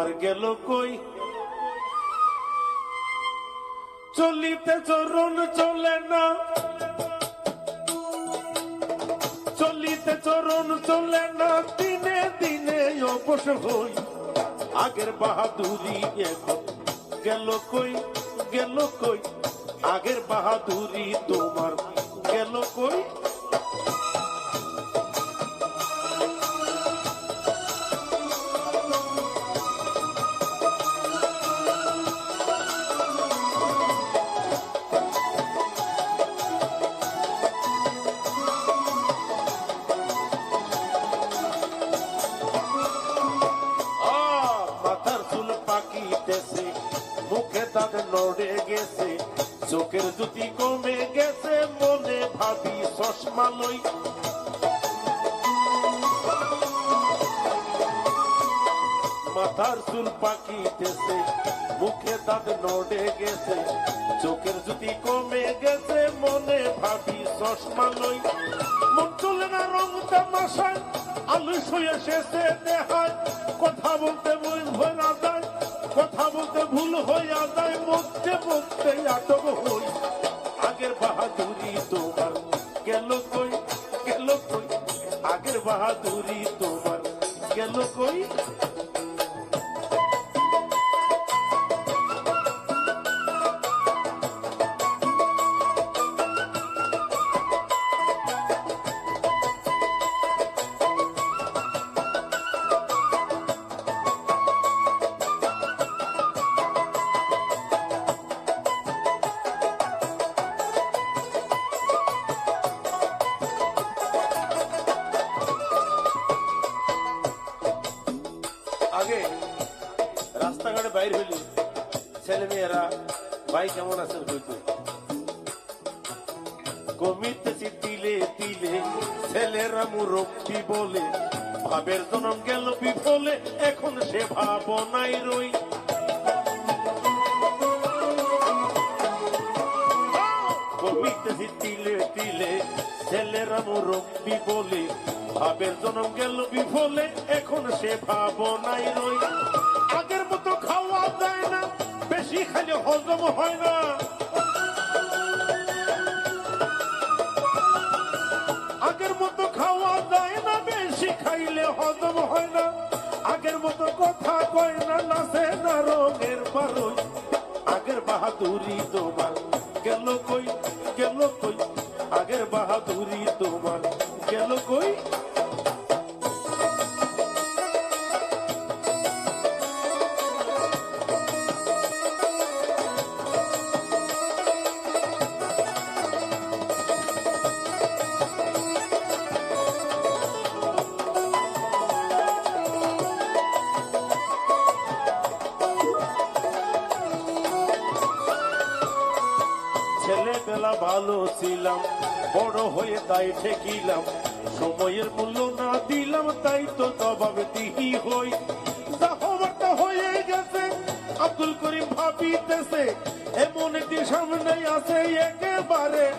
আর গেল কই চলিতে চরণ চলে না, চলিতে চরণ চলে না, দিনে দিনে অবশ হই। আগের বাহাদুরি এখন গেল কই, গেল কই, আগের বাহাদুরি তোমার গেল কই। মুখে দাঁত নড়ে গেছে, চোখের জ্যোতি কমে গেছে, মনে ভাবি চশমা লই। মাথার চুল পাকিতেছে, মুখে দাঁত নড়ে গেছে, চোখের জ্যোতি কমে গেছে, মনে ভাবি চশমা লই। মন চলে না রং তামাশায়, আলু শুয়ে শেষে দেখায়, কথা বলতে বই ভরা যায়, কথা বলতে ভুল হইয়া যায়, মধ্যে মধ্যে আটক হই। আগের বাহাদুরি তোমার গেল কই, গেল কই, আগের বাহাদুরি তোমার গেল কই। আগে রাস্তাঘাটে বাইর হইলে ছেলে মেয়েরা ভাই কেমন আছেন হইতো, কমিতেছি তিলে তিলে, ছেলেরা মুরব্বি বলে, ভাবের জনম গেল বিফলে, এখন সে ভাবনাই রই। কমিতেছি তিলে তিলে, ছেলেরা মুরব্বি বলে, ভাবের জনম গেল বিফলে, এখন সে ভাবনাই রই। আগের মতো খাওয়া যায় না, বেশি খাইলে হজম হয় না, আগের মতো খাওয়া যায় না, বেশি খাইলে হজম হয় না, আগের মতো কথা কয় না, নাচে না রঙের বারোই। আগের বাহাদুরি তোমার গেল কই, গেল কই, আগের বাহাদুরি তোমার গেল কই। ছেলেবেলা ভালো ছিলাম, বড় হয়ে তাই ঠেকিলাম, সময়ের মূল্য না দিলাম, তাই তো জবাব দিই হই। যা হয়ে গেছে, আব্দুল করিম ভাবিতেছে, এমন একটি সামনে আছে একেবারে